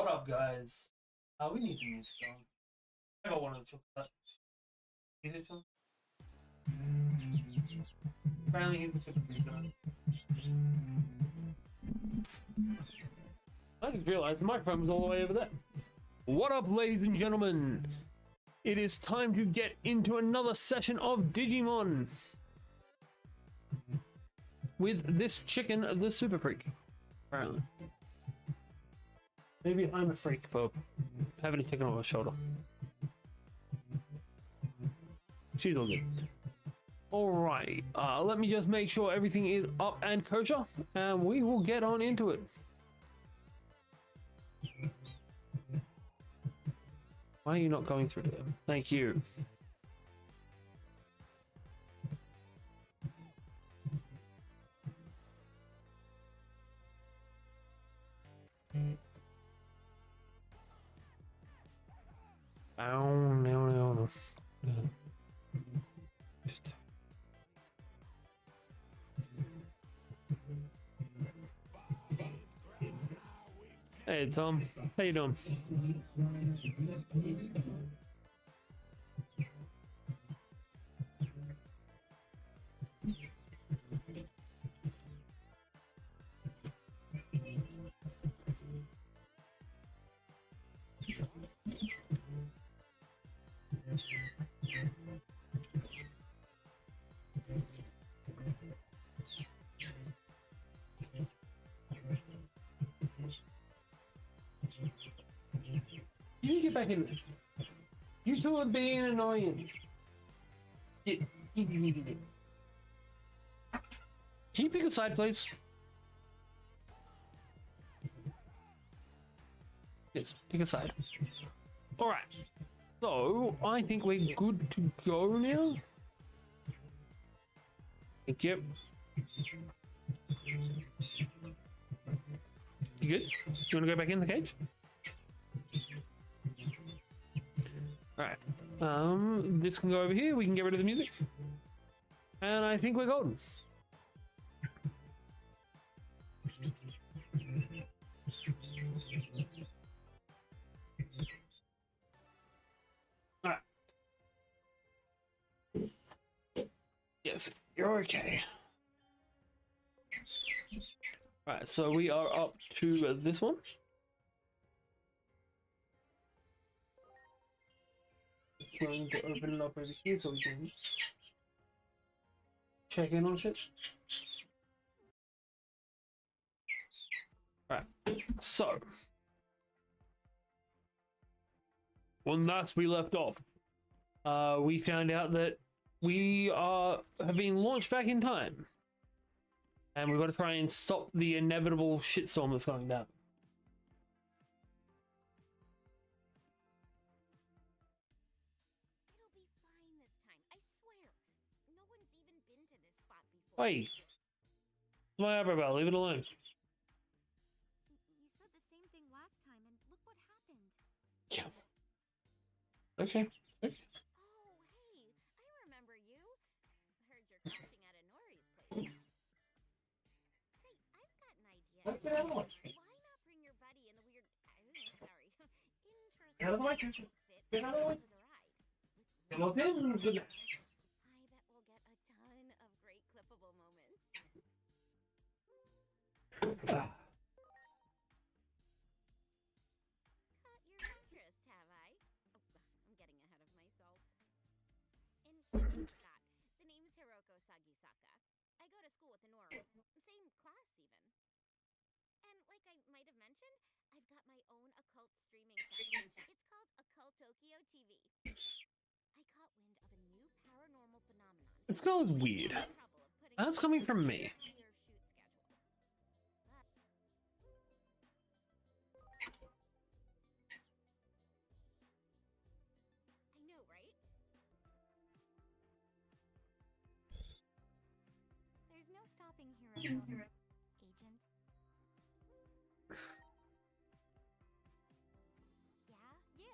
What up, guys? We need some music on. I got one of the chocolate. Is it John? Apparently he's a super freak guy. I just realized the microphone was all the way over there. What up, ladies and gentlemen? It is time to get into another session of Digimon with this chicken, the super freak. Apparently. Maybe I'm a freak for having a chicken on my shoulder. She's all good. Alright, let me just make sure everything is up and kosher, and we will get on into it. Why are you not going through to them? Thank you. Oh, no. Just... Hey, Tom. How you doing? You need to get back in there. You two are being annoying. Can you pick a side, please? Yes, pick a side. Alright. So, I think we're good to go now. Thank you. You good? You want to go back in the cage? Alright. This can go over here. We can get rid of the music. And I think we're golden. Alright. Yes, you're okay. Alright, so we are up to this one. Going to open it up over here so we can check in on shit. Right, so when last we left off, we found out that we have been launched back in time, and we've got to try and stop the inevitable shitstorm that's going down. Hey, my eyebrow, leave it alone. You said the same thing last time, and look what happened. Yeah. Okay. Oh, hey, I remember you. Heard you're crashing at Anori's place. Say, I've got an idea. Let's get out of the way. Why not bring your buddy in the weird... sorry. Interesting. Get out of the way, Choo-Choo. Get out of the way. Get locked in. Good night. I bet we'll get a ton of great clippable moments. Ah. Caught your interest, have I? Oh, I'm getting ahead of myself. In case you forgot, the name's Hiroko Sagisaka. I go to school with Honora. Same class, even. And like I might have mentioned, I've got my own occult streaming site. It's called Occult Tokyo TV. I caught wind of a new paranormal phenomenon. This girl is weird. That's coming from me. I know, right? There's no stopping Hiroko. Agent. Yeah, you.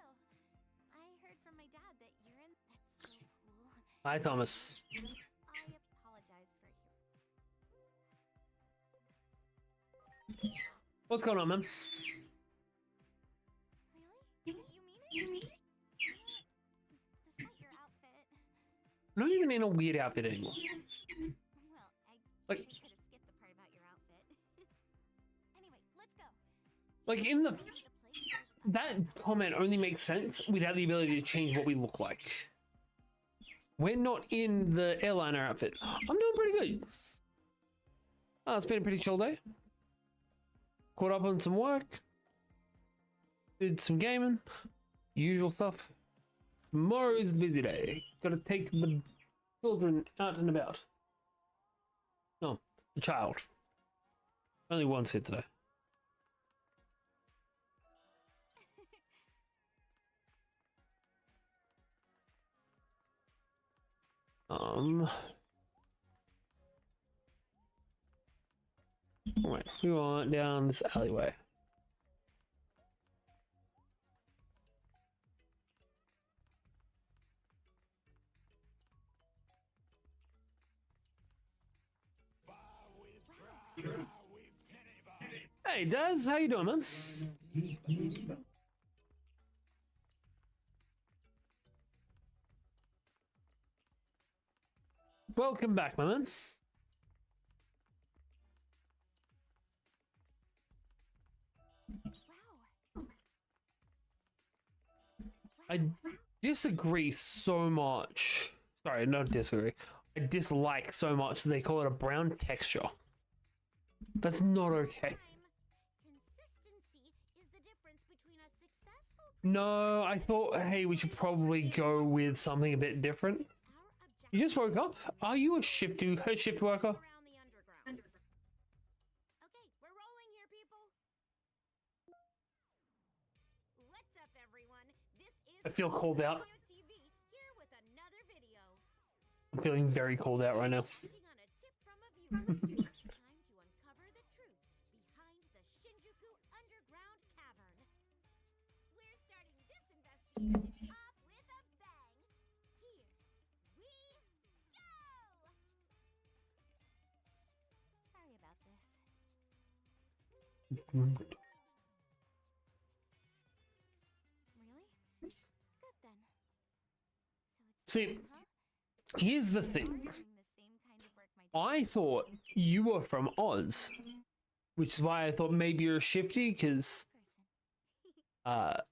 I heard from my dad that you're in. That's so cool. Hi, Thomas. I apologize for What's going on, man? Not even in a weird outfit anymore. Well, Like- guess I could have skipped the part about your outfit. Anyway, let's go. Like in the The place is that comment only makes sense without the ability to change what we look like. We're not in the airliner outfit. I'm doing pretty good. Oh, it's been a pretty chill day. Caught up on some work. Did some gaming. Usual stuff. Tomorrow is the busy day. Gotta take the children out and about. No, the child. Only one's here today. Right, we want down this alleyway. Hey, Daz, how you doing, man? Welcome back, my man. wow. I disagree so much. Sorry, not disagree. I dislike so much that they call it a brown texture. That's not okay. Consistency is the difference between a successful No, I thought, hey, we should probably go with something a bit different. our You just woke up? Are you a shift worker? around the underground. Okay, we're rolling here, people. What's up, everyone? This is I feel called out. TV here with another video. I'm feeling very called out right now. Acting on a tip from a viewer. It's time to uncover the truth behind the Shinjuku underground cavern. We're starting this investigation off with a bang. Here we go. Sorry about this. Really? Good then. So See, huh? here's the thing. Doing the same kind of work my I thought you were from Oz, which is why I thought maybe you're a shifty, because person.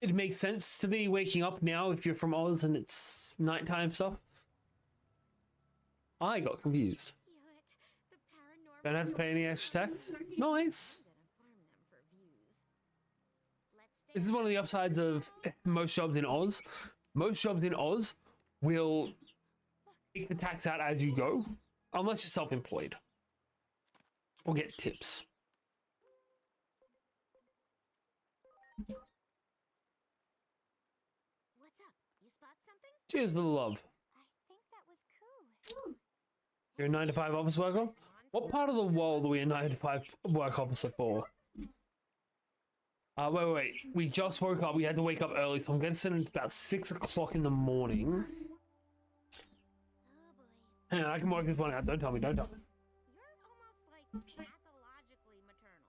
it makes sense to be waking up now if you're from Oz and it's nighttime stuff. I got confused. Feel it. The paranormal. Don't have to pay any extra tax. Nice. I'm gonna farm them for views. Let's This is one of the upsides of most jobs in Oz. Most jobs in Oz will take the tax out as you go, unless you're self-employed or get tips. What's up? You spot something? Cheers for the love. I think that was cool. You're a 9 to 5 office worker? What part of the world are we a 9 to 5 work officer for? Wait. We just woke up. We had to wake up early, so I'm going to send it about 6 o'clock in the morning. Oh boy. Hang on, I can work this one out. Don't tell me. Don't tell me. You're almost like pathologically maternal.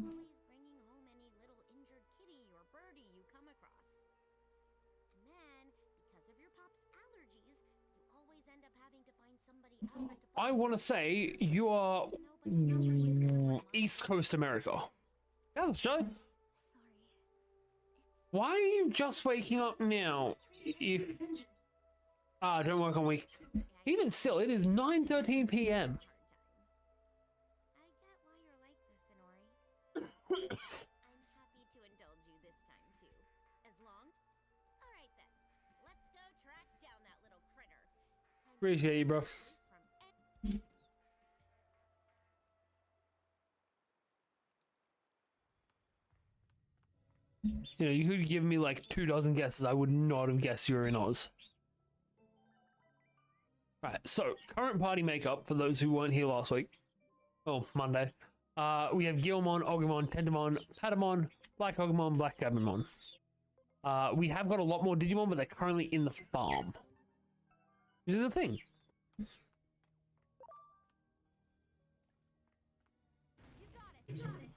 Always bringing home any little injured kitty or birdie you come across. And then, because of your pop's allergies, you always end up having to find somebody else to I want to say you are East Coast America. Yeah, that's Joe. Sorry. Why are you just waking up now? If don't work on week. Even still, it is 9:13 p.m. I get why you're like this, Inori. I'm happy to indulge you this time too. As long? All right then. Let's go track down that little critter. Time to Appreciate you, bro. from You know, you could give me like 2 dozen guesses. I would not have guessed you were in Oz. Right, so current party makeup for those who weren't here last week. Oh, Monday. We have Gilmon, Ogumon, Tentamon, Patamon, Black Ogumon, Black Gabumon. We have got a lot more Digimon, but they're currently in the farm. Which is a thing. You got it. You got it.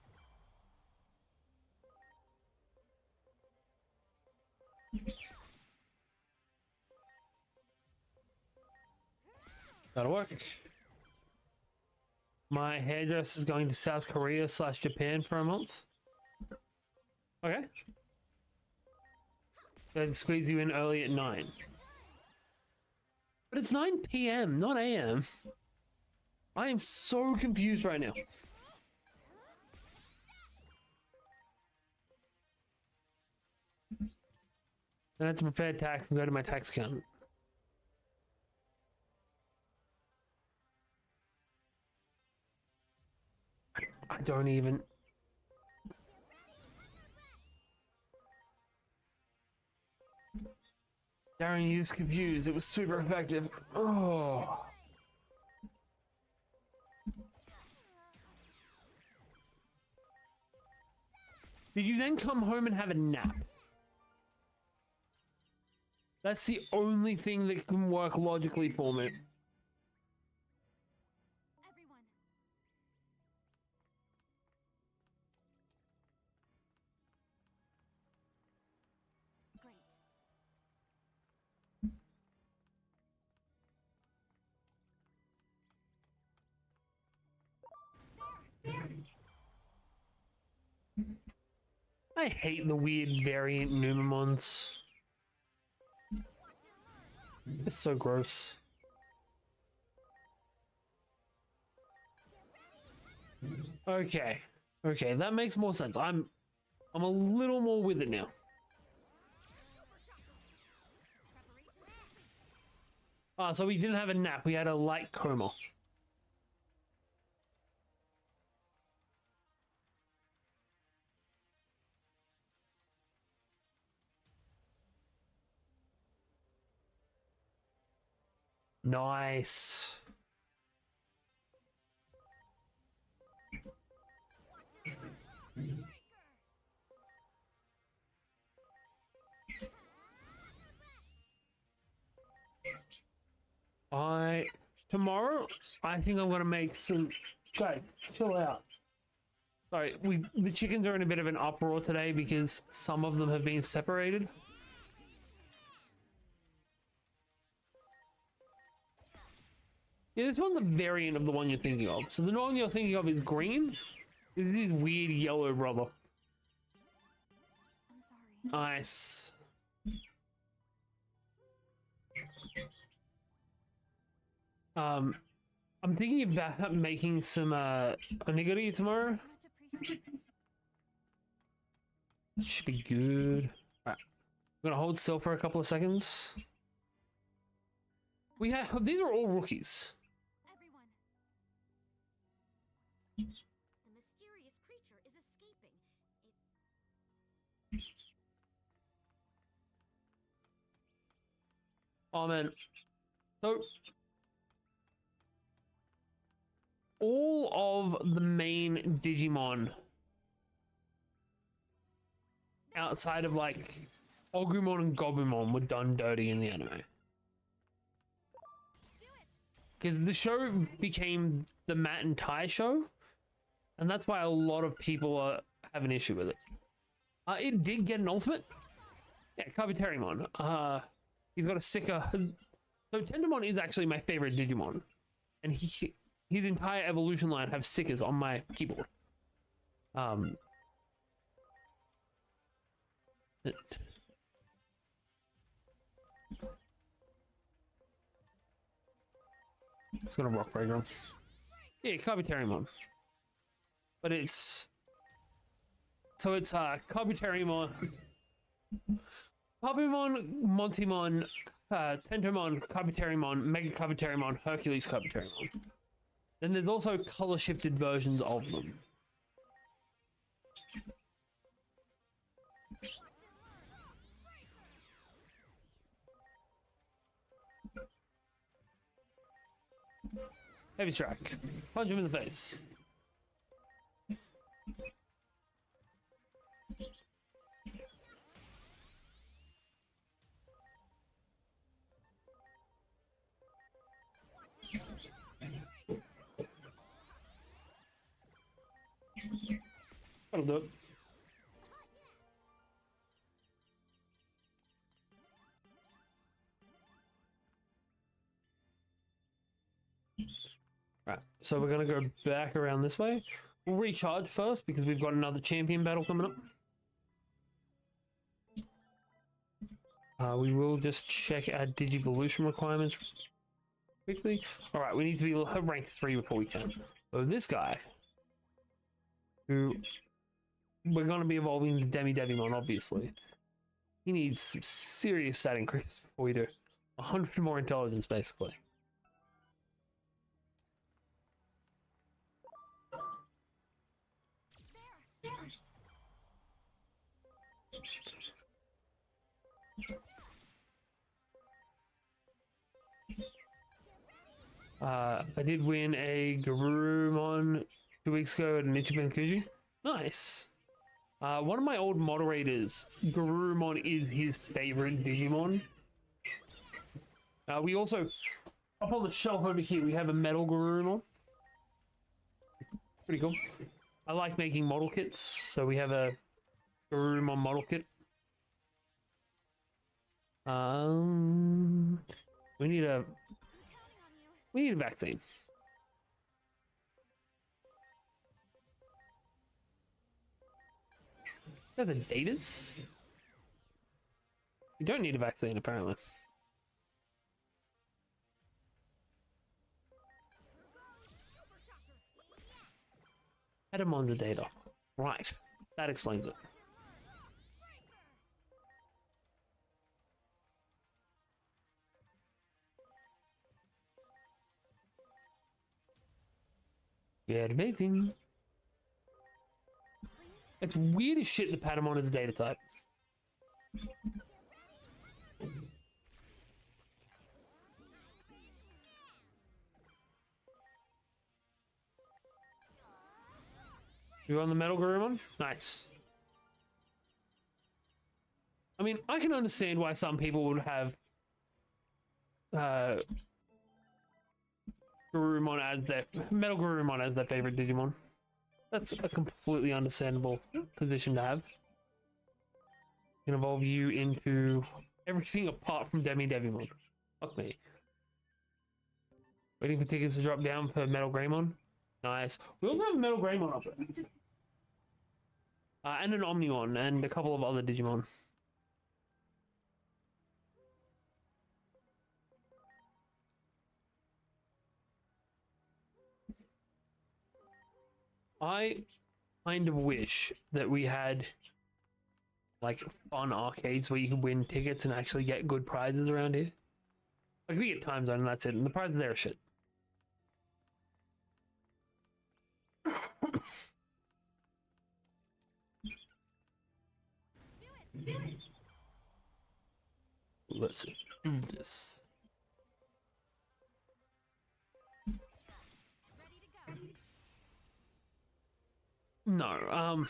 That'll work. My hairdresser is going to South Korea / Japan for a month. Okay. They'd squeeze you in early at 9. But it's 9 p.m., not a.m. I am so confused right now. Then I have to prepare tax and go to my tax accountant. I don't even. Darren, you just confused. It was super effective. Oh. Did you then come home and have a nap? That's the only thing that can work logically for me. Everyone. Great. I hate the weird variant Numemons. It's so gross. Okay. Okay, that makes more sense. I'm a little more with it now. Ah, so we didn't have a nap, we had a light coma. Nice. Tomorrow I think I'm gonna make some. Guys, chill out. Sorry, the chickens are in a bit of an uproar today because some of them have been separated. Yeah, this one's a variant of the one you're thinking of. So the one you're thinking of is green. This is his weird yellow brother. I'm sorry. Nice. I'm thinking about making some onigiri tomorrow. Much appreciated. That should be good. Alright. I'm gonna hold still for a couple of seconds. We have these are all rookies. Everyone. The mysterious creature is escaping. Oh man. So all of the main Digimon outside of like Ogumon and Gobumon were done dirty in the anime. Because the show became the Matt and Tai show, and that's why a lot of people have an issue with it. It did get an ultimate. Yeah, Kabuterimon. He's got a sicker. So Tentomon is actually my favorite Digimon, and his entire evolution line have stickers on my keyboard. It's gonna rock breaker. Yeah, Kabuterimon. But it's Kabuterimon, Pabumon, Montimon, Tentomon, Kabuterimon, Mega Kabuterimon, Hercules Kabuterimon. Then there's also color shifted versions of them. Heavy strike. Punch him in the face. That'll do it. Right, so we're gonna go back around this way. We'll recharge first because we've got another champion battle coming up. We will just check our Digivolution requirements quickly. All right, we need to be rank 3 before we can. So this guy, who we're going to be evolving to Digimon, obviously. He needs some serious stat increase before we do. 100 more intelligence, basically. I did win a Garurumon 2 weeks ago at an Ichiban Fuji. Nice. One of my old moderators, Garurumon is his favorite Digimon. We also, up on the shelf over here, we have a metal Garurumon. Pretty cool. I like making model kits, so we have a Garurumon model kit. We need a vaccine. There's a datas. You don't need a vaccine, apparently. Patamon's a data. Right. That explains it. Yeah, amazing. It's weird as shit that Patamon is a data type. You on the Metal Garurumon? Nice. I mean, I can understand why some people would have Garurumon as their Metal Garurumon as their favorite Digimon. That's a completely understandable position to have. Can evolve you into everything apart from Digimon. Fuck me. Waiting for tickets to drop down for Metal Greymon. Nice. We also have a Metal Greymon up there. And an Omnimon and a couple of other Digimon. I kind of wish that we had like fun arcades where you can win tickets and actually get good prizes around here. Like we get Time Zone and that's it, and the prizes there are shit. Do it. Let's do this. Ready to go. No,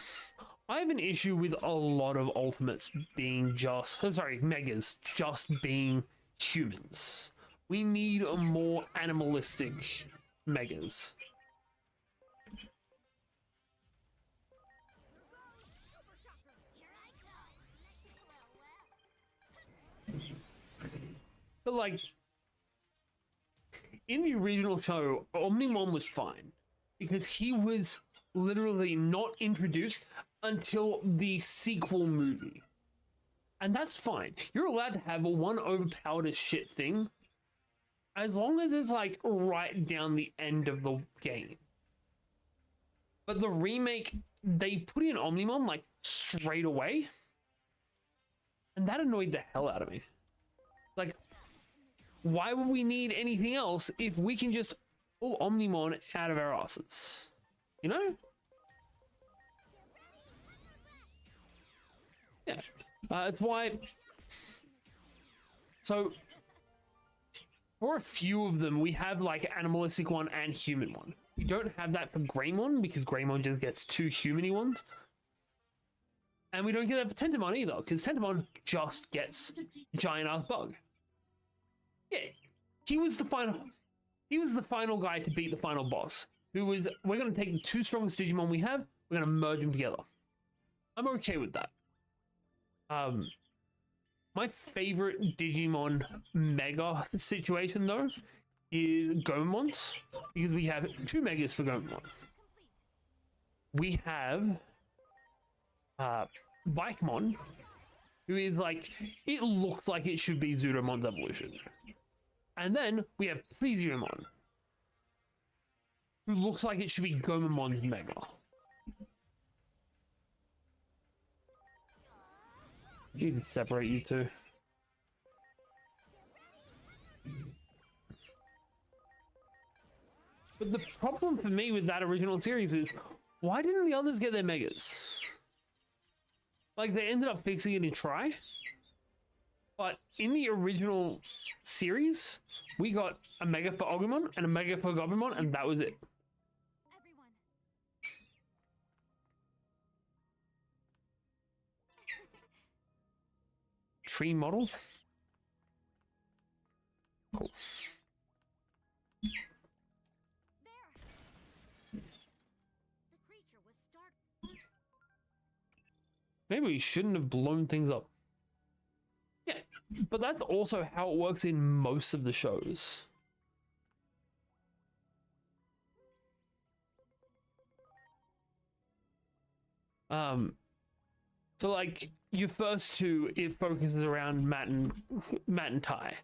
I have an issue with a lot of ultimates being megas just being humans. We need a more animalistic megas. But like in the original show, Omnimon was fine because he was literally not introduced until the sequel movie. And that's fine. You're allowed to have one overpowered as shit thing as long as it's like right down the end of the game. But the remake, they put in Omnimon like straight away. And that annoyed the hell out of me. Like, why would we need anything else if we can just pull Omnimon out of our asses? You know? Yeah. It's why... So, for a few of them, we have like animalistic one and human one. We don't have that for Greymon because Greymon just gets 2 humany ones. And we don't get that for Tentamon either because Tentamon just gets giant ass bug. Yeah, he was the final guy to beat the final boss. We're going to take the 2 strongest Digimon we have, we're going to merge them together. I'm okay with that. My favorite Digimon Mega situation though is Gomons, because we have 2 megas for Gomon. We have Bikemon, who is like, it looks like it should be Zudomon's evolution. And then we have Plesiomon, who looks like it should be Gomamon's mega. You can separate you two. But the problem for me with that original series is, why didn't the others get their megas? Like, they ended up fixing it in Try. But in the original series, we got a mega for Agumon and a mega for Gobumon, and that was it. Everyone. Tree model? Cool. There. The creature was startled. Maybe we shouldn't have blown things up. Yeah, but that's also how it works in most of the shows. So like your first two, it focuses around Matt and Ty.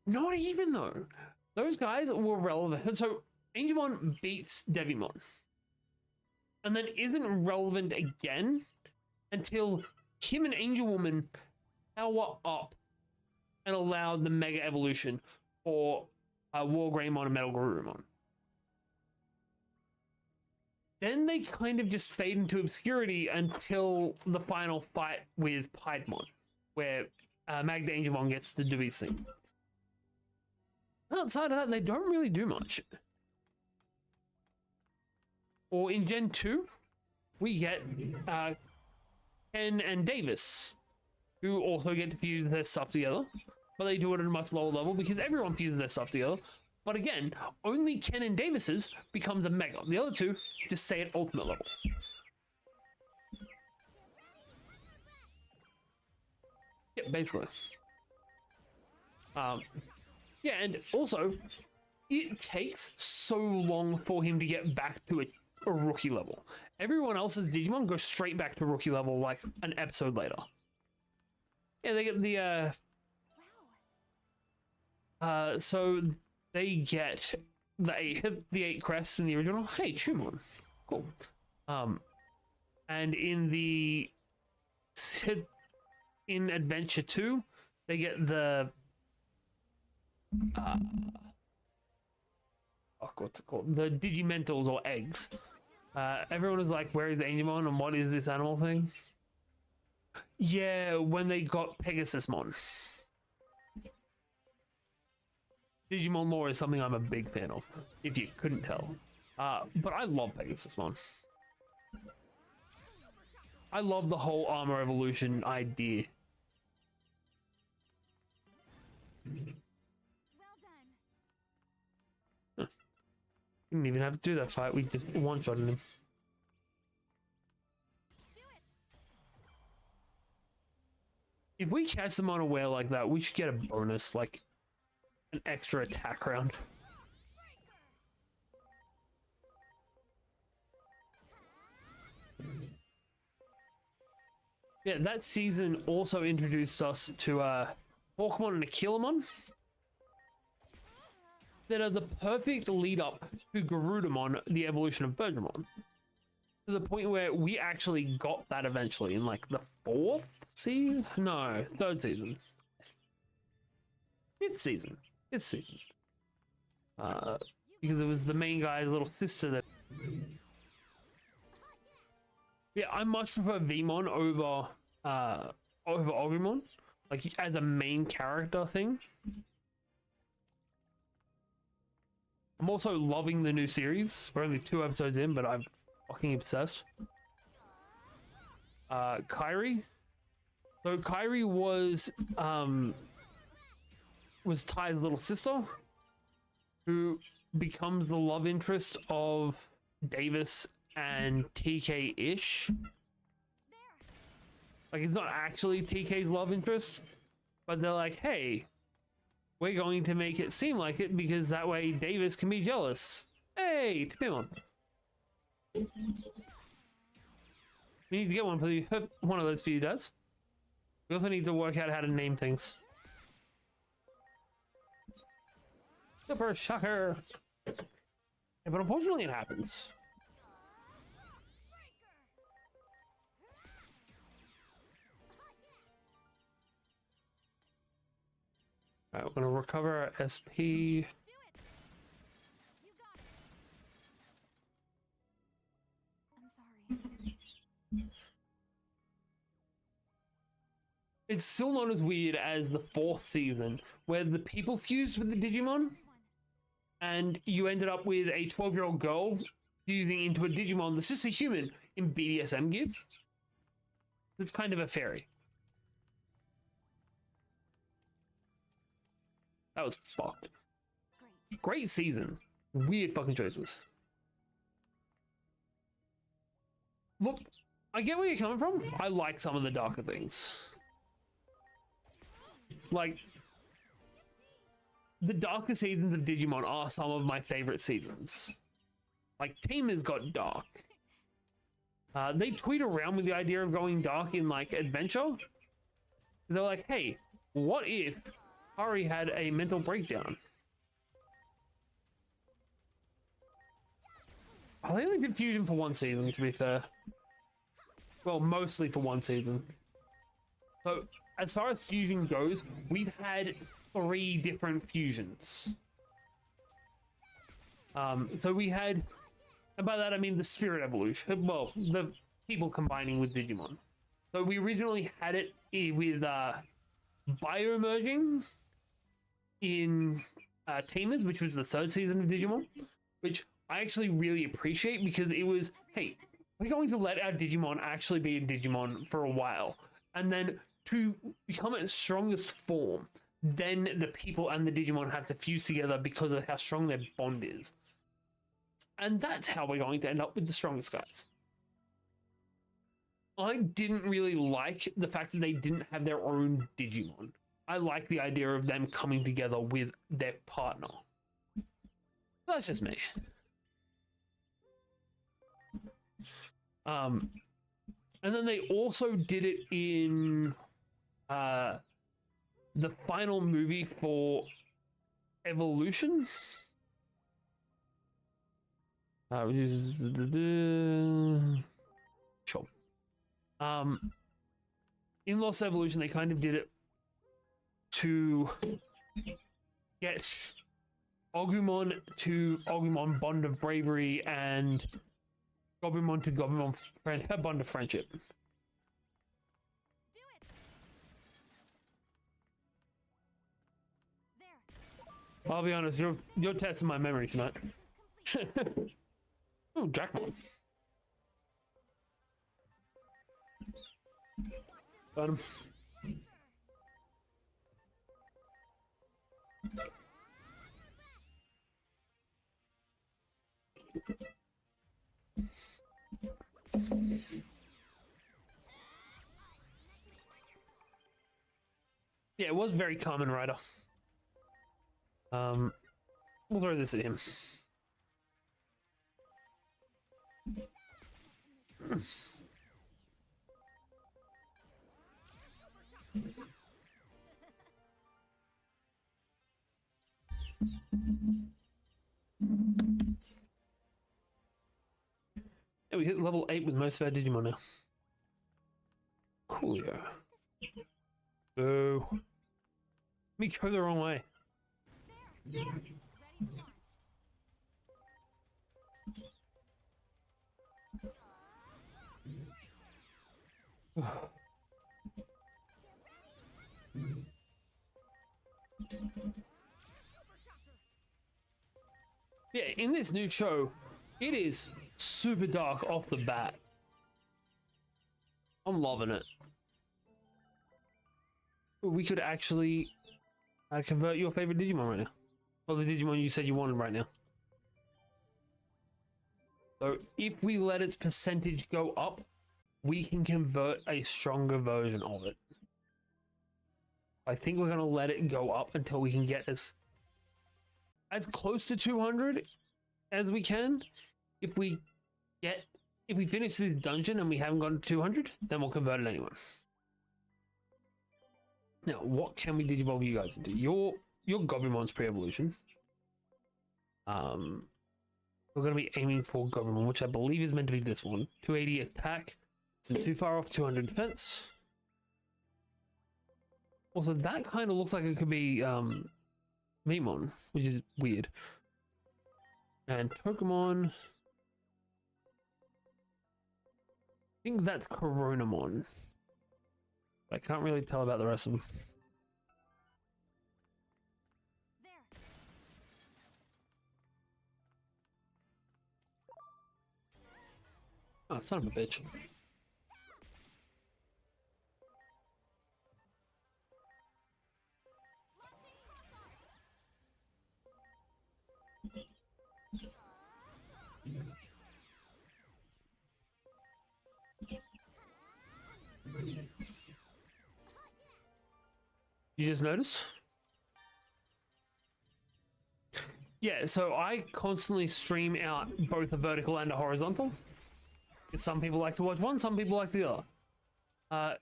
Not even though. Those guys were relevant. So Angemon beats Devimon. And then isn't relevant again until him and Angel Woman power up and allow the Mega Evolution for War Greymon and Metal Garurumon. Then they kind of just fade into obscurity until the final fight with Piedmon, where Magda Angemon gets to do his thing. Outside of that, they don't really do much. Or in Gen 2, we get Ken and Davis, who also get to fuse their stuff together, but they do it at a much lower level because everyone fuses their stuff together. But again, only Ken and Davis's becomes a mega. The other two just stay at ultimate level. Yeah, basically. Yeah, and also, it takes so long for him to get back to a rookie level. Everyone else's Digimon goes straight back to rookie level like an episode later. Yeah, they get the so they get the 8 crests in the original. Hey, Chumon. Cool. And in the in Adventure 2, they get the what's it called? The Digimentals or eggs. Everyone is like, where is Angemon and what is this animal thing? Yeah, when they got Pegasusmon. Digimon lore is something I'm a big fan of, if you couldn't tell. But I love Pegasusmon. I love the whole armor evolution idea. Well done. Didn't even have to do that fight, we just one-shotted him. Do it. If we catch them unaware like that, we should get a bonus, like an extra attack round. Yeah, that season also introduced us to Hawkmon and Aquilamon that are the perfect lead up to Garudamon, the evolution of Bergermon. To the point where we actually got that eventually in like the 4th season? No, 3rd season. 5th season. 5th season. Because it was the main guy's little sister that... Yeah, I much prefer Vmon over Agumon, like as a main character thing. I'm also loving the new series. We're only 2 episodes in, but I'm fucking obsessed. Kairi. So Kairi was Ty's little sister, who becomes the love interest of Davis and TK-ish. Like, it's not actually TK's love interest, but they're like, hey, we're going to make it seem like it because that way Davis can be jealous. Hey, Digimon. We need to get one for you. One of those for you, Daz. We also need to work out how to name things. Super shocker. Yeah, but unfortunately, it happens. All right, we're gonna recover our SP. I'm sorry. It's still not as weird as the 4th season, where the people fused with the Digimon, and you ended up with a 12-year-old girl fusing into a Digimon that's just a human in BDSM gear. It's kind of a fairy. That was fucked. Great season. Weird fucking choices. Look, I get where you're coming from. I like some of the darker things. Like, the darker seasons of Digimon are some of my favorite seasons. Like, Team has got dark. They tweet around with the idea of going dark in, like, adventure. They're like, hey, what if Hari had a mental breakdown? Oh, they only did fusion for 1 season, to be fair. Well, mostly for 1 season. So, as far as fusion goes, we've had 3 different fusions. So we had, and by that I mean the spirit evolution, well, the people combining with Digimon. So we originally had it with biomerging in Tamers, which was the 3rd season of Digimon, which I actually really appreciate because it was, hey, we're going to let our Digimon actually be a Digimon for a while, and then to become its strongest form, then the people and the Digimon have to fuse together because of how strong their bond is. And that's how we're going to end up with the strongest guys. I didn't really like the fact that they didn't have their own Digimon. I like the idea of them coming together with their partner. That's just me. And then they also did it in the final movie for Evolution. Which is sure. In Lost Evolution, they kind of did it to get Agumon to Agumon bond of bravery and Gobumon to Gobumon bond of friendship. I'll be honest, you're testing my memory tonight. Oh, Jackmon. Got him. Yeah, it was very common, Rider. We'll throw this at him. Yeah, we hit level 8 with most of our Digimon now. Coolio. Boo. Me go the wrong way. There. Ready to launch. Yeah, in this new show, it is super dark off the bat. I'm loving it. We could actually convert your favorite Digimon right now. Or the Digimon you said you wanted right now. So if we let its percentage go up, we can convert a stronger version of it. I think we're gonna let it go up until we can get as close to 200 as we can. If we finish this dungeon and we haven't gotten to 200, then we'll convert it anyway. Now, what can we digivolve you guys into? Your Gobumon's pre-evolution. We're going to be aiming for Gobumon, which I believe is meant to be this one. 280 attack. Isn't too far off. 200 defense. Also, that kind of looks like it could be Mimon, which is weird. And Pokemon. I think that's Coronamon. I can't really tell about the rest of them. Oh, son of a bitch. You just noticed? Yeah, so I constantly stream out both a vertical and a horizontal. Some people like to watch one, some people like the other.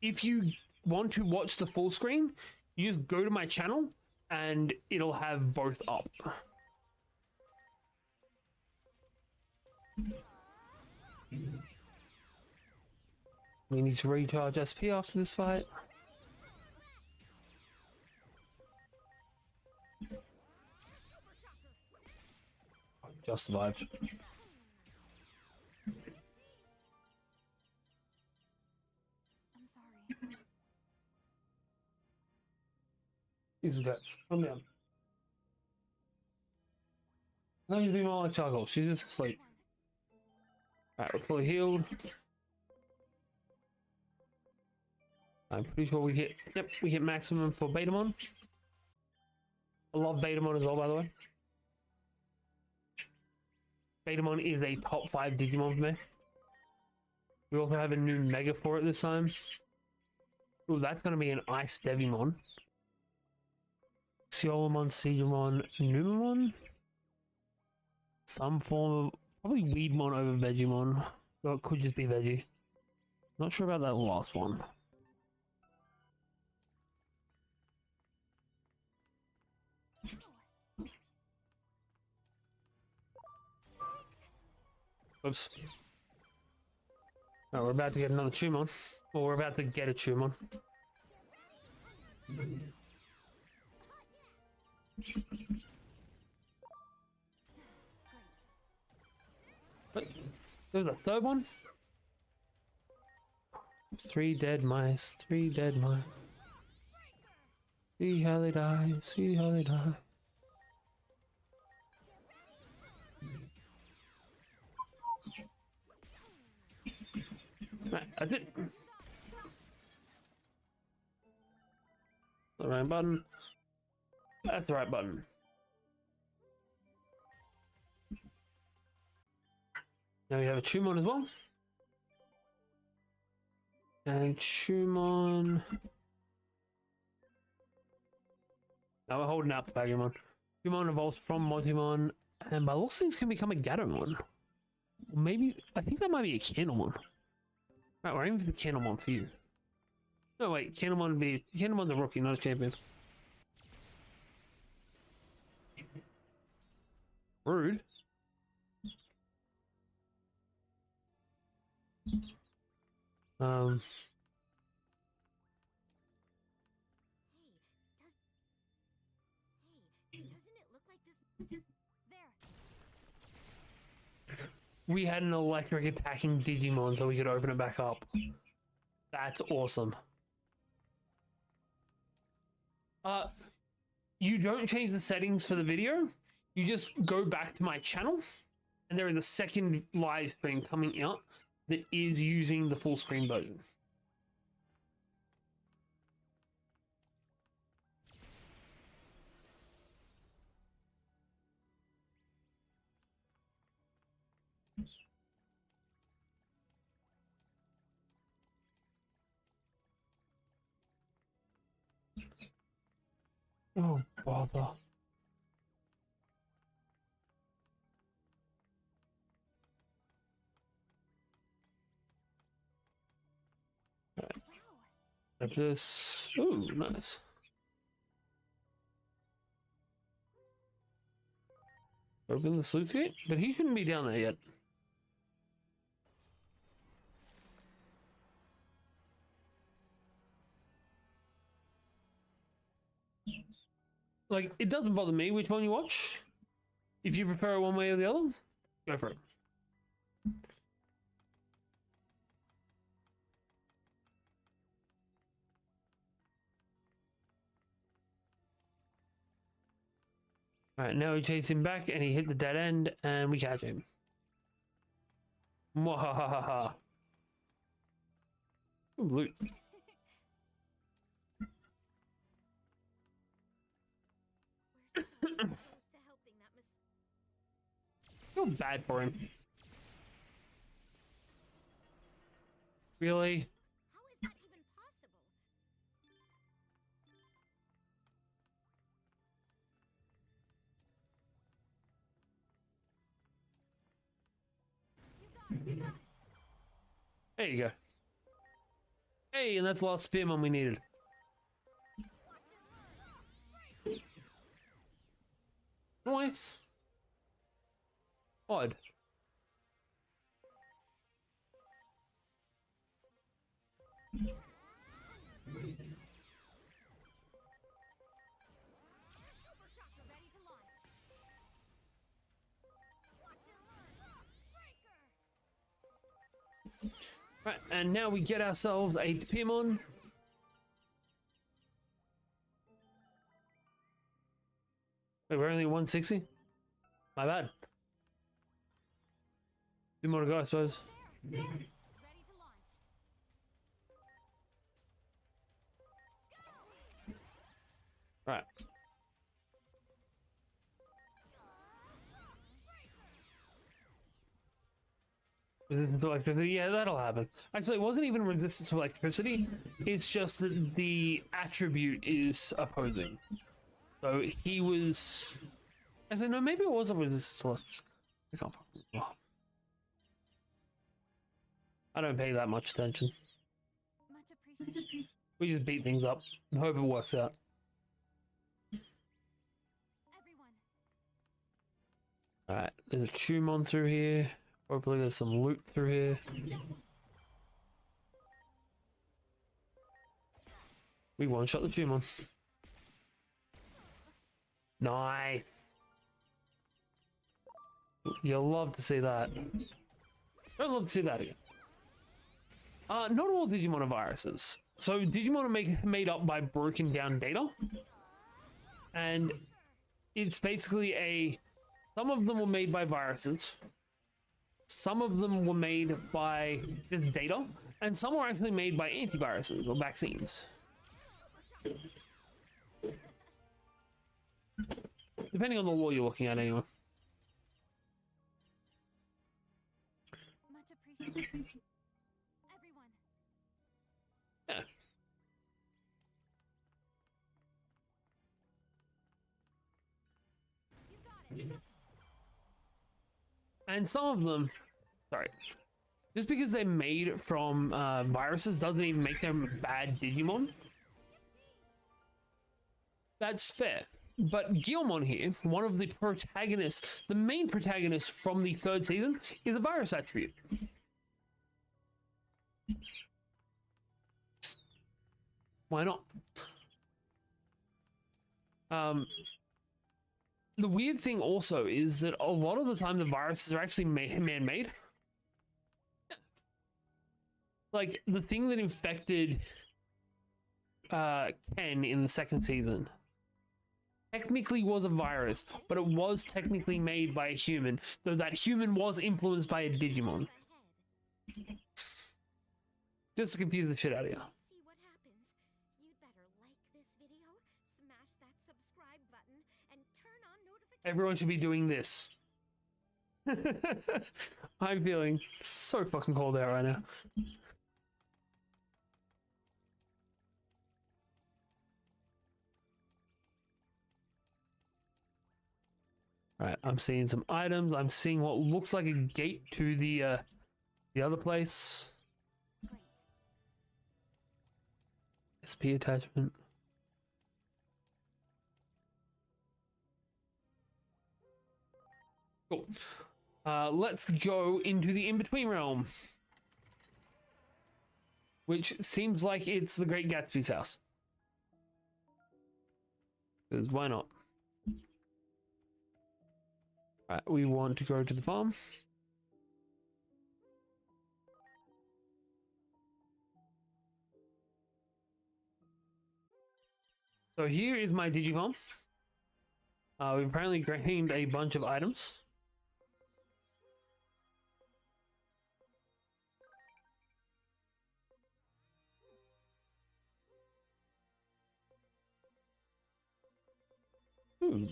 If you want to watch the full screen, you just go to my channel and it'll have both up. We need to recharge SP after this fight. Just survived. I'm sorry. Jesus Christ, calm down. Let me be more like charcoal. She's just asleep. Alright, we're fully healed. I'm pretty sure we hit, yep, we hit maximum for Betamon. I love Betamon as well, by the way. Betamon is a top 5 Digimon for me. We also have a new Mega for it this time. Ooh, that's going to be an Ice Devimon. Xyolomon, Seedramon, Numamon. Some form of, probably Weedmon over Vegemon. Or it could just be Veggie. Not sure about that last one. Oops. Oh, we're about to get another Tumon. Well, we're about to get a Tumon. Wait, there's a third one? 3 dead mice, 3 dead mice. See how they die, see how they die. Right, that's it. The right button. That's the right button. Now we have a Tumon as well. And Tumon. Now we're holding out the Bagumon. Tumon evolves from Montimon, and by looks things can become a Gatomon. Maybe, I think that might be a Candlemon. Right, we're aiming for the Candlemon for you. No, wait, Candlemon's a rookie, not a champion. Rude. Hey, doesn't it look like this? There. We had an electric attacking Digimon so we could open it back up. That's awesome. You don't change the settings for the video. You just go back to my channel and there is a second live stream coming out that is using the full screen version. Oh, bother. Wow. Grab this. Ooh, nice. Open the sluice gate? But he shouldn't be down there yet. Like, it doesn't bother me which one you watch. If you prefer it one way or the other, go for it. Alright, now we chase him back and he hits a dead end and we catch him. Mwahahaha. Ooh, loot. We're so close to helping that Feel bad for him. Really? How is that even possible? You got it. There you go. Hey, and that's the last spearman we needed. Nice. Odd. Super shocker ready to launch. Right, and now we get ourselves a Digimon. Wait, we're only 160? My bad. Two more to go, I suppose. Ready to launch. Right. Resistance to electricity? Yeah, that'll happen. Actually, it wasn't even resistance to electricity. It's just that the attribute is opposing. So he was... Actually, no, maybe it wasn't resistance to electricity. I can't fucking remember. I don't pay that much attention. Much appreciated. We just beat things up and hope it works out. Everyone. Alright, there's a Digimon through here. Hopefully there's some loot through here. We one-shot the Digimon. Nice! You'll love to see that. I'd love to see that again. Not all Digimon are viruses. So Digimon are made up by broken down data. And it's basically some of them were made by viruses. Some of them were made by just data. And some were actually made by antiviruses or vaccines. Depending on the law you're looking at anyway. Much appreciated. Everyone. Yeah. You got it. And some of them, sorry, just because they're made from viruses doesn't even make them bad Digimon. That's fair. But Guilmon here, one of the protagonists, the main protagonist from the third season, is a virus attribute. Why not? The weird thing also is that a lot of the time the viruses are actually man-made. Like the thing that infected Ken in the second season technically was a virus, but it was technically made by a human, though that human was influenced by a Digimon. Ahead. Just to confuse the shit out of you. See what happens. You'd better like this video, smash that subscribe button, and turn on notifications. Everyone should be doing this. I'm feeling so fucking cold out right now. All right, I'm seeing some items. I'm seeing what looks like a gate to the other place. Great. SP attachment. Cool. Let's go into the in-between realm, which seems like it's the Great Gatsby's house. Because why not? Right, we want to go to the farm. So here is my Digimon. We've apparently gained a bunch of items. Hmm.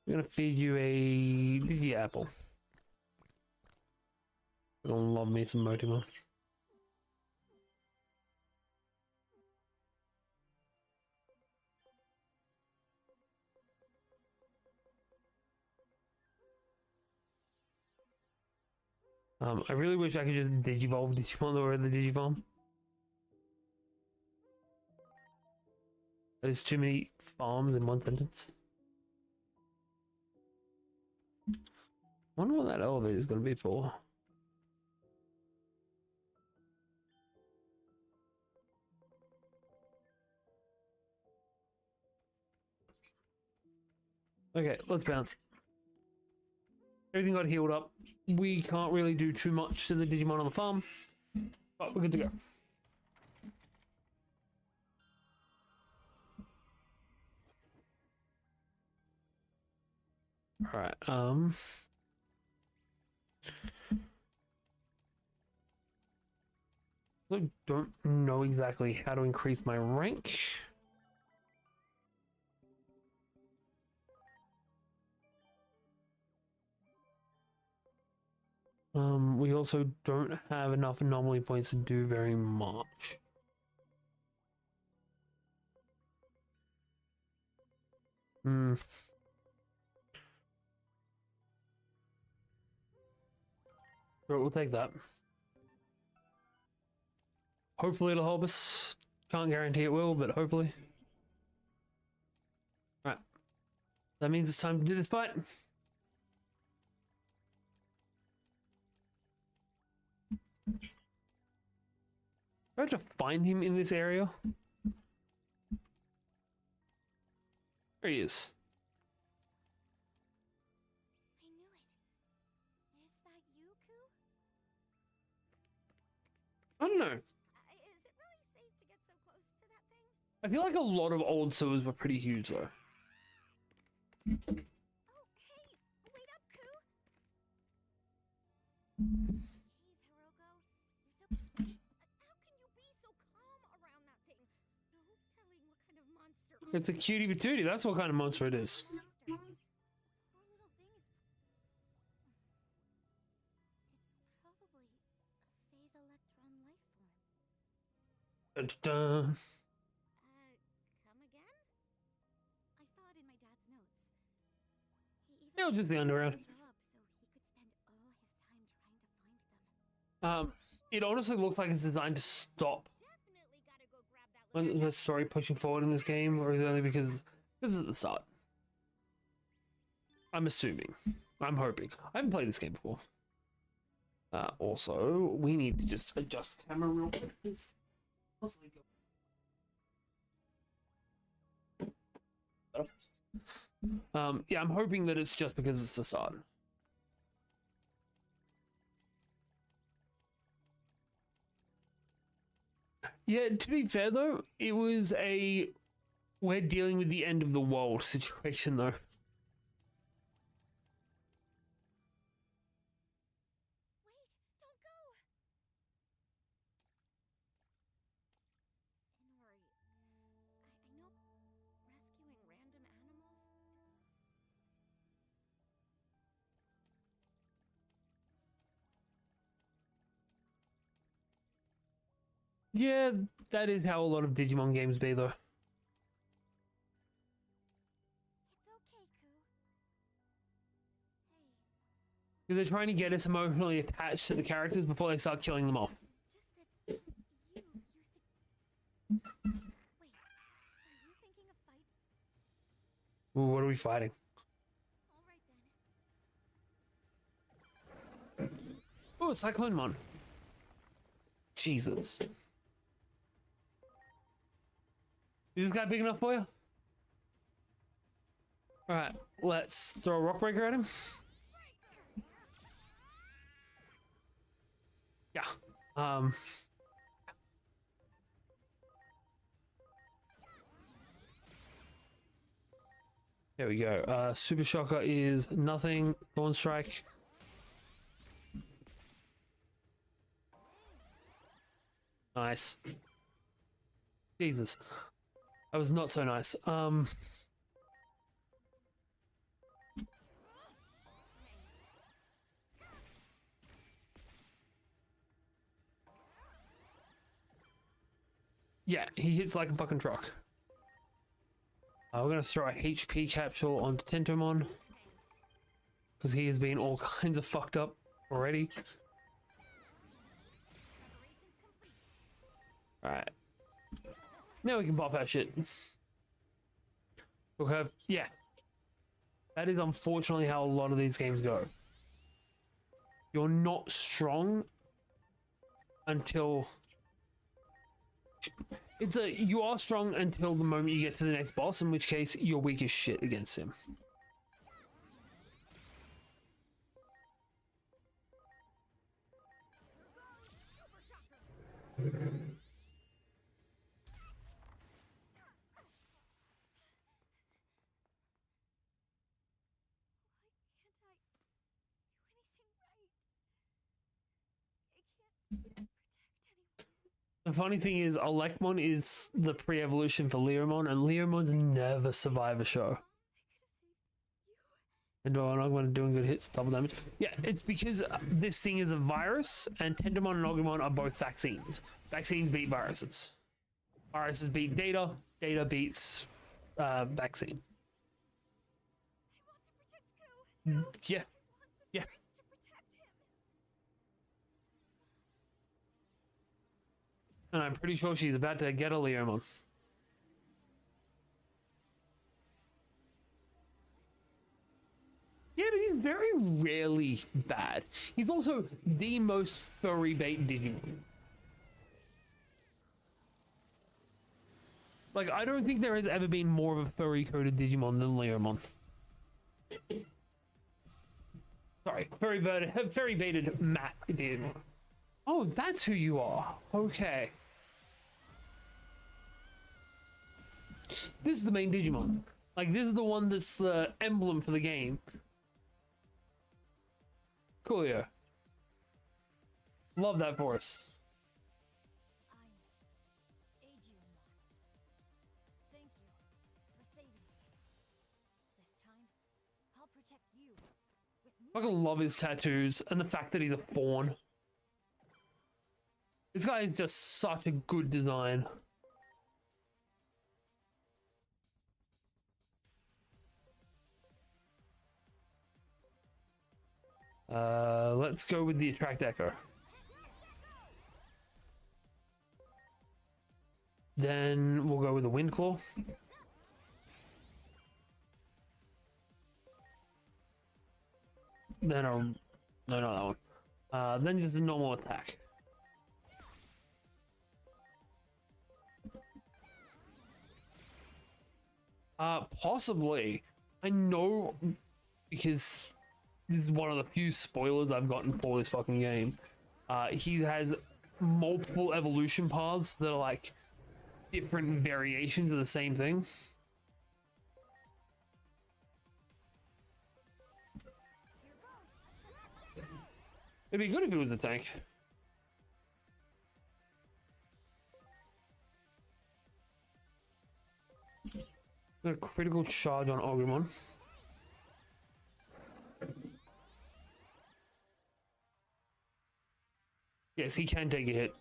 I'm gonna feed you a Digi apple. I'm gonna love me some Motimon. I really wish I could just Digivolve Digimon or the Digivolve. That is too many farms in one sentence. Wonder what that elevator is going to be for. Okay, let's bounce. Everything got healed up. We can't really do too much to the Digimon on the farm, but we're good to go. All right. I don't know exactly how to increase my rank. We also don't have enough anomaly points to do very much. Hmm. But we'll take that. Hopefully it'll help us. Can't guarantee it will, but hopefully. Right. That means it's time to do this fight. I have to find him in this area. There he is. I knew it. Is that you, Ku? I don't know. Is it really safe to get so close to that thing? I feel like a lot of old sewers were pretty huge though. Oh, hey! Wait up, Ku! Jeez, Hiroko. You're so... how can you be so calm around that thing? No telling what kind of monster... It's a cutie patootie. That's what kind of monster it is. Monster. Poor little thing is... it's probably a phase electron life form. Dun, dun, dun. Come again? I saw it in my dad's notes. He even It was just the underground. job so he could spend all his time trying to find them. It honestly looks like it's designed to stop Definitely gotta go grab that little... the story pushing forward in this game, or is it only because this is at the start? I'm assuming. I'm hoping. I haven't played this game before. Also, we need to just adjust the camera real quick. Possibly go. Yeah, I'm hoping that it's just because it's the start. Yeah, to be fair though, it was a we're dealing with the end of the world situation though. Wait, don't go! Inori, I know rescuing random animals is... Yeah, that is how a lot of Digimon games be, though. It's okay, Koo. Hey, Because they're trying to get us emotionally attached to the characters before they start killing them off. it's just that you used to. Wait, are you thinking of fight? Ooh, what are we fighting? All right then. Oh, Cyclonemon. Jesus. Is this guy big enough for you? Alright, let's throw a rock breaker at him. Yeah. There we go. Super Shocker is nothing. Thorn Strike. Nice. Jesus. That was not so nice. Yeah, he hits like a fucking truck. We're gonna throw a HP capsule onto Tentomon because he has been all kinds of fucked up already. Alright. Now we can pop our shit. Okay, yeah. That is unfortunately how a lot of these games go. You're not strong until... You are strong until the moment you get to the next boss, in which case you're weak as shit against him. The funny thing is, Elecmon is the pre-evolution for Leomon, and Leomons never survive a show. And Ogumon doing good hits, double damage. Yeah, it's because this thing is a virus, and Tentomon and Ogumon are both vaccines. Vaccines beat viruses. Viruses beat data. Data beats vaccine. Yeah. Yeah. And I'm pretty sure she's about to get a Leomon. Yeah, but he's very rarely bad. He's also the most furry bait Digimon. Like, I don't think there has ever been more of a furry-coated Digimon than Leomon. Sorry, furry baited Matt Digimon. Oh, that's who you are. Okay. This is the main Digimon. Like, this is the one that's the emblem for the game. Coolio. Love that for us. I'm Digimon. Thank you for saving me. This time, I'll protect you with I fucking love his tattoos and the fact that he's a fawn. This guy is just such a good design. Let's go with the Attract Echo. Then we'll go with the Wind Claw. Then no, not that one. Then just a normal attack. Possibly. I know because this is one of the few spoilers I've gotten for this fucking game. He has multiple evolution paths that are like different variations of the same thing. It'd be good if it was a tank. Got a critical charge on Ogumon. Yes, he can take a hit.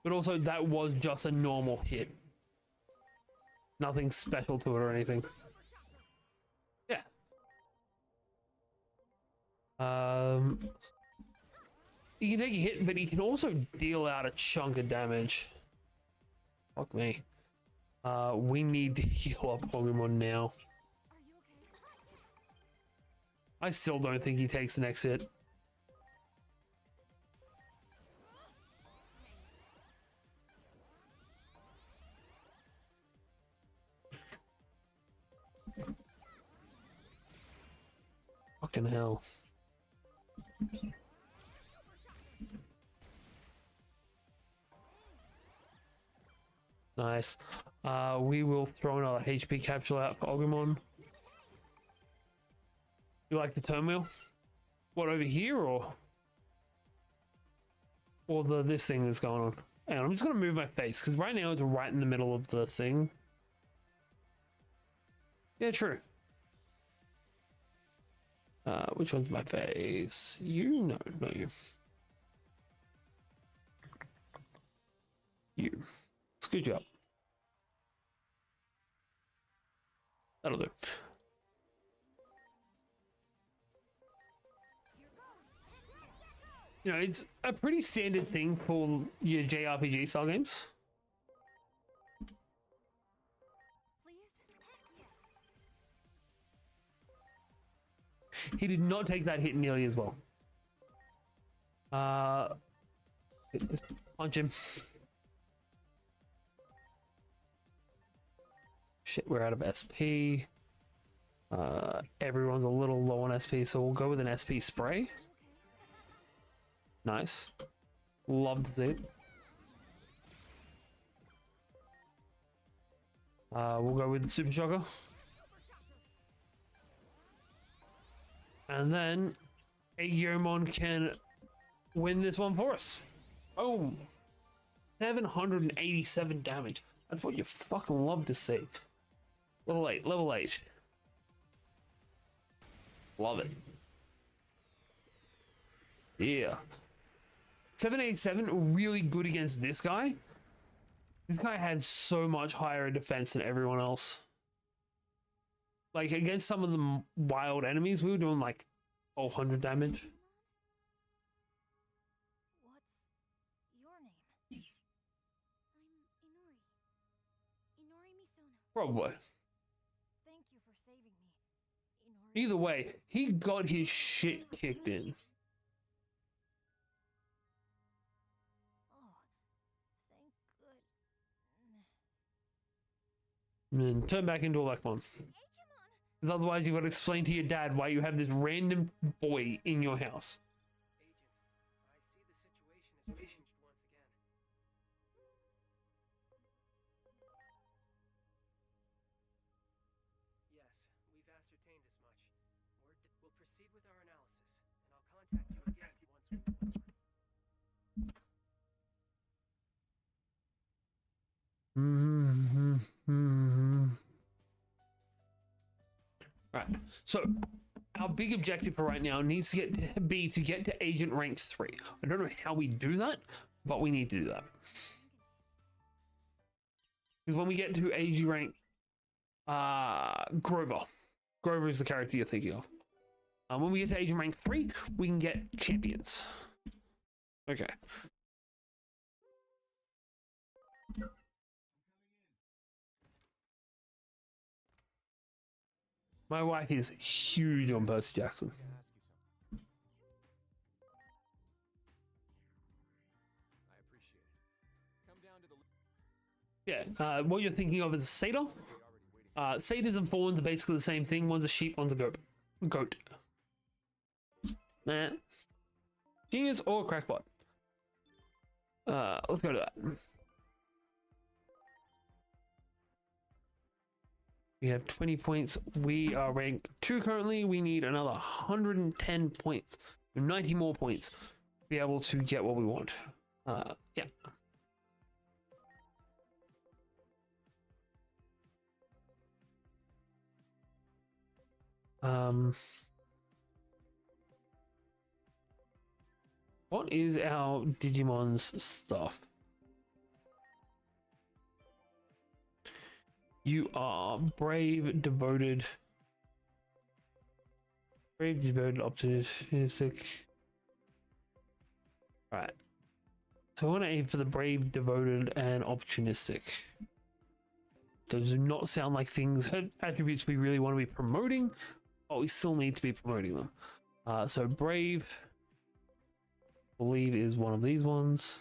But also, that was just a normal hit. Nothing special to it or anything. Yeah. He can take a hit, but he can also deal out a chunk of damage. Fuck me. We need to heal up Pokemon now. I still don't think he takes the next hit. Fucking hell. Nice. We will throw another HP capsule out for Agumon. You like the turmoil? What, over here or this thing that's going on? And I'm just gonna move my face because right now it's right in the middle of the thing. Yeah, true. Which one's my face? You? No, not you. You. Scooch up. That'll do. You know, it's a pretty standard thing for your JRPG style games. He did not take that hit nearly as well. Just punch him. Shit, we're out of SP. Everyone's a little low on SP, so we'll go with an SP spray. Nice. Love to see it. We'll go with the Super Shocker. And then Agumon can win this one for us. Oh, 787 damage. That's what you fucking love to see. Level 8, level 8. Love it. Yeah. 787, really good against this guy. This guy had so much higher defense than everyone else. Like, against some of the wild enemies, we were doing like 100 damage. What's your name? I'm Inori. Inori Misono. Probably. Thank you for saving me, Inori. Either way, he got his shit kicked in. Oh, thank good. And then turn back into a Lekmon. Because otherwise you've got to explain to your dad why you have this random boy in your house. Agent, I see the situation has changed once again. Yes, we've ascertained as much. We'll proceed with our analysis, and I'll contact you again once we... Right. So our big objective for right now needs to be to get to Agent Rank 3. I don't know how we do that, but we need to do that. Because when we get to AG Rank, Grover. Grover is the character you're thinking of. When we get to Agent Rank 3, we can get champions. Okay. My wife is huge on Percy Jackson. Yeah, what you're thinking of is a satyr. Satyrs and fawns are basically the same thing. One's a sheep, one's a goat. Nah. Genius or crackpot? Let's go to that. We have 20 points. We are rank 2 currently. We need another 110 points. 90 more points to be able to get what we want. Yeah. What is our Digimon's stuff? You are brave, devoted, optimistic. Right. So I want to aim for the brave, devoted, and opportunistic. Those do not sound like things, attributes we really want to be promoting, but we still need to be promoting them. So brave, I believe, is one of these ones.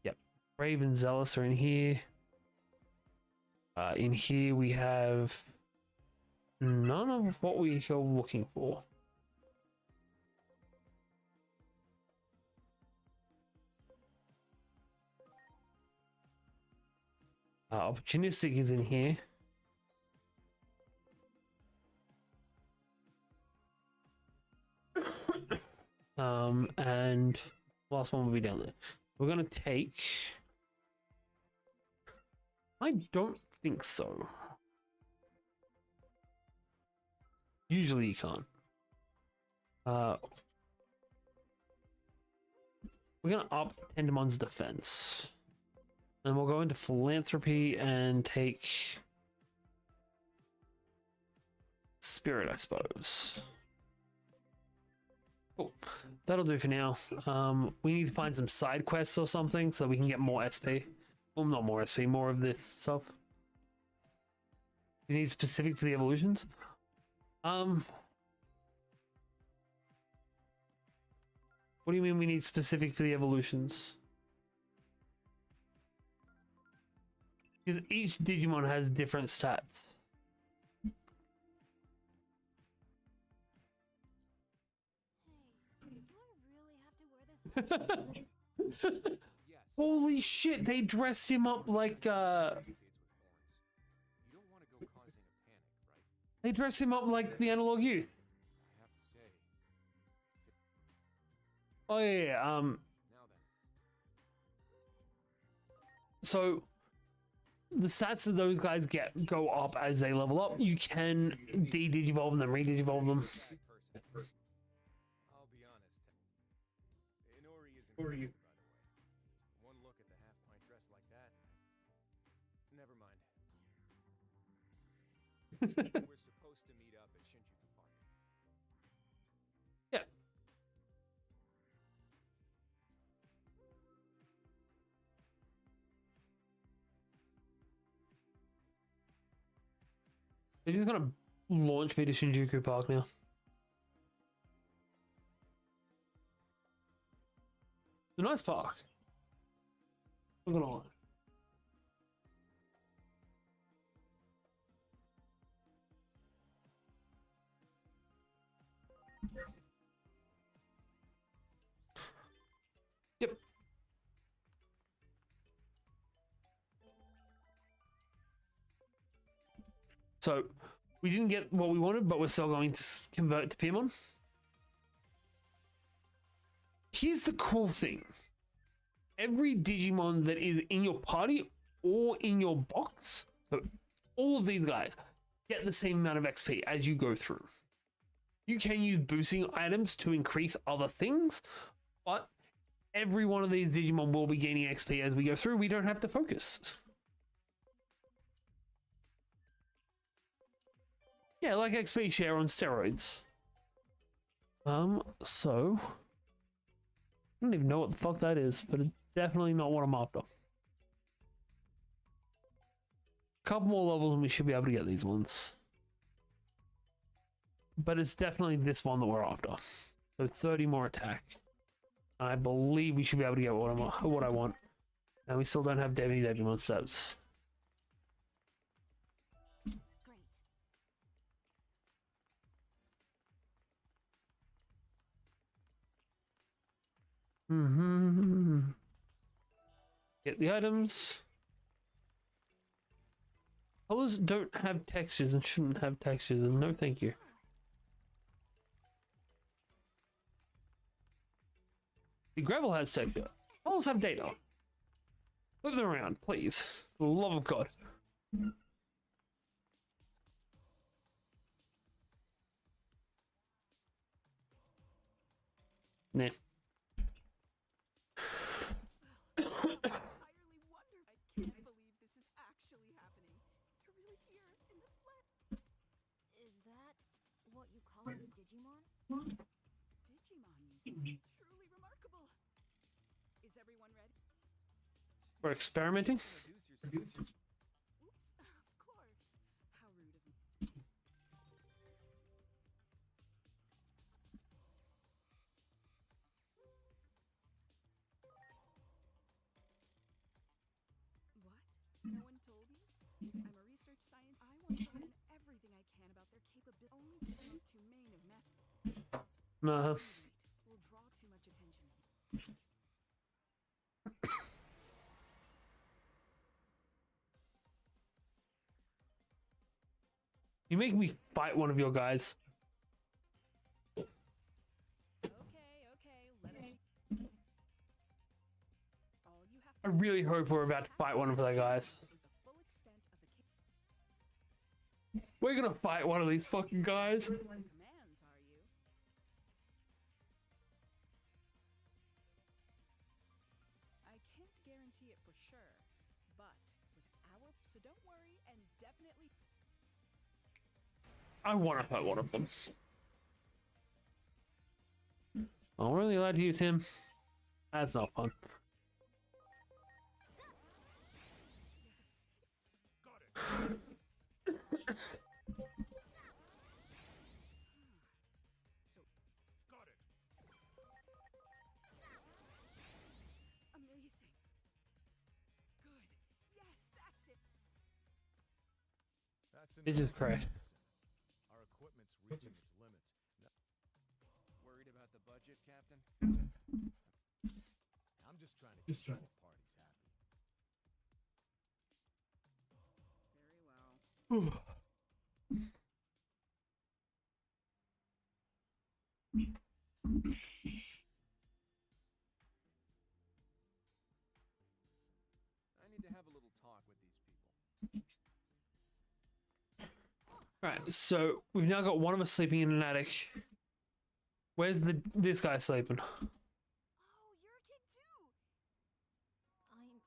Yep. Brave and zealous are in here. In here we have none of what we are looking for. Opportunistic is in here. And last one will be down there. We're gonna take. I don't think so. Usually you can't. We're gonna up Tendemon's defense. And we'll go into philanthropy and take spirit, I suppose. Cool. That'll do for now. We need to find some side quests or something so we can get more SP. Well, not more SP, more of this stuff. You need specific for the evolutions. What do you mean we need specific for the evolutions? Because each Digimon has different stats. Hey, do I really have to wear this? Holy shit, they dressed him up like they dressed him up like the analog youth. Oh yeah, so the stats that those guys get go up as they level up. You can de-digivolve them, re-digivolve them. I'll be honest. Inori isn't crazy, by the way. One look at the half-pint dress like that. Never mind. We're supposed to meet up at Shinjuku Park. Yeah. They're just gonna launch me to Shinjuku Park now. It's a nice park. Look at all. Yep. So we didn't get what we wanted, but we're still going to convert to Piemon. Here's the cool thing. Every Digimon that is in your party or in your box, so all of these guys, get the same amount of XP as you go through. You can use boosting items to increase other things, but every one of these Digimon will be gaining XP as we go through. We don't have to focus. Yeah, like XP share on steroids. So I don't even know what the fuck that is, but it's definitely not what I'm after. A couple more levels and we should be able to get these ones. But it's definitely this one that we're after. So 30 more attack. I believe we should be able to get what I want. And we still don't have any Digimon steps. Great. Get the items. Colors don't have textures and shouldn't have textures, and no thank you. The gravel has texture. Colors have data. Flip them around, please. For the love of God. Nah. Entirely wonder. I can't believe this is actually happening. Digimon? Digimon, you say? Truly remarkable. Is everyone ready? We're experimenting. Introduce yourself. Oops, of course. How rude of me. What? No one told you? I'm a research scientist. I want to learn everything I can about their capability. Only the most humane of methods. Uh, Will draw too much attention. you make me fight one of your guys. Okay, let us be. All you have I to really hope we're about to fight one of their guys. the full extent of the We're gonna fight one of these fucking guys. the commands, are you? I can't guarantee it for sure, but with our so don't worry and definitely I want to fight one of them. I'm really allowed to use him. That's not fun. so Got it. amazing. Good. Yes, that's it. That's It's just crazy. Our equipment's reaching its limits. Worried about the budget, Captain? I'm just trying to keep both parties happy. Very well. I need to have a little talk with these people. Right, so we've now got one of us sleeping in an attic. Where's this guy sleeping? Oh, you're a kid too. I'm it?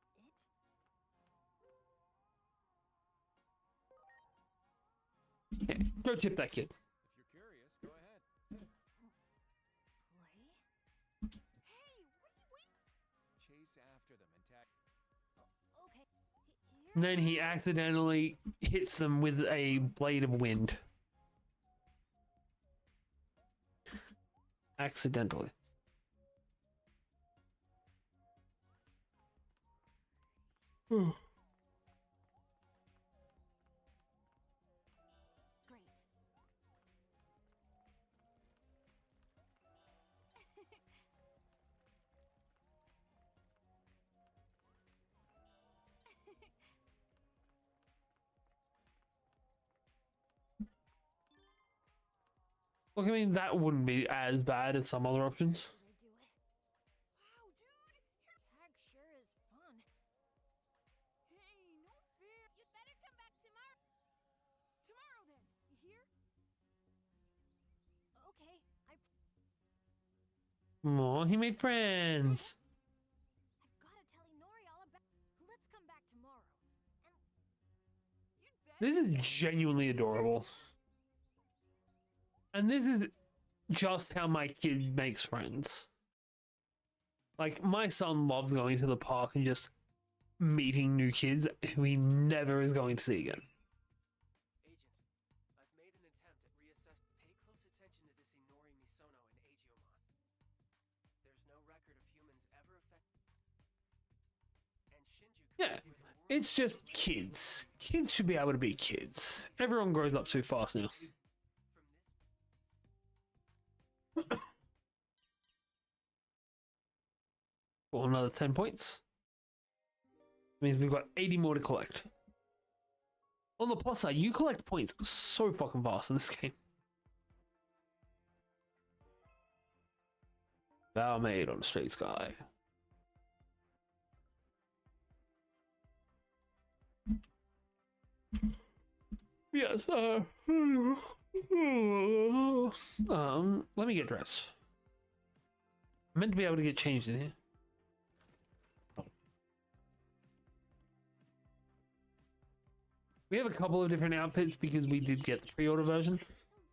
Yeah, go tip that kid. If you're curious, go ahead. Play? Hey, what are you waiting? Chase after them and tag. Okay. Here. And then he accidentally hits them with a blade of wind. Accidentally. Great. Look, I mean, that wouldn't be as bad as some other options. Did I do it? Wow, dude. Tag sure is fun. Hey, no fear. You'd better come back tomorrow. Tomorrow then. You hear? Okay, Aw, he made friends. I've got to tell Inori all about. Let's come back tomorrow. And You'd bet. This is genuinely adorable. And this is just how my kid makes friends. Like, my son loves going to the park and just meeting new kids who he never is going to see again. Agent, I've made an attempt at reassess. Pay close attention to this Inori Misono and Agiomon. There's no record of humans ever affected. And Shinjuku. Yeah, it's just kids. Kids should be able to be kids. Everyone grows up too fast now. Well, another 10 points. Means we've got 80 more to collect. On the plus side, you collect points so fucking fast in this game. Bow made on a straight sky. Yes, let me get dressed. I'm meant to be able to get changed in here. We have a couple of different outfits because we did get the pre-order version,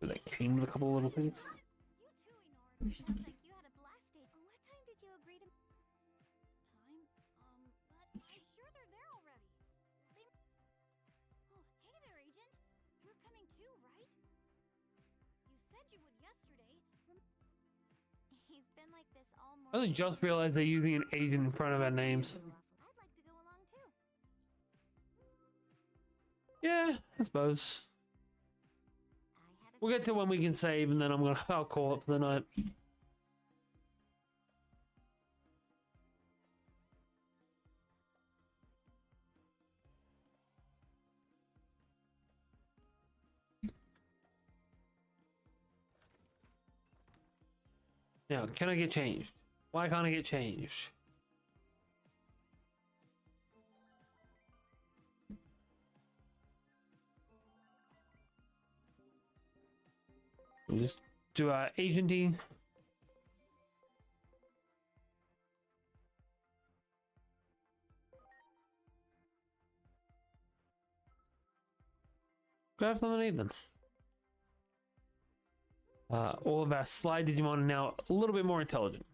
so that came with a couple of little things. Sounds like you had a blast day. What time did you agree to? Time? But I'm sure they're there already. They. Oh, hey there, Agent. You're coming too, right? You said you would yesterday. He's been like this all I only morning. just realized they're using an agent in front of our names. I'd like to go along too. Yeah, I suppose. I had a We'll get to when we can save, and then I'll call it for the night. Now, can I get changed? Why can't I get changed? We'll just do our agenting. Grab something even. All of our slide Digimon are now a little bit more intelligent.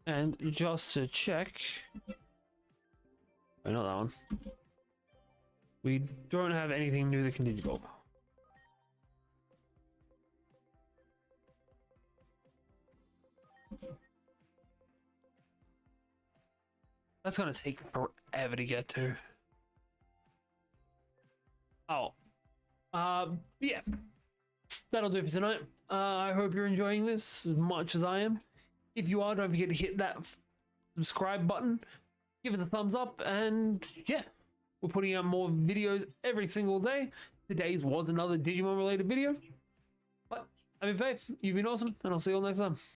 And just to check, oh, not that one. We don't have anything new that can digivolve. That's gonna take forever to get to. Oh, yeah, that'll do for tonight. I hope you're enjoying this as much as I am. If you are, don't forget to hit that subscribe button, give us a thumbs up, and yeah, we're putting out more videos every single day. Today's was another Digimon related video. But have faith, you've been awesome, and I'll see you all next time.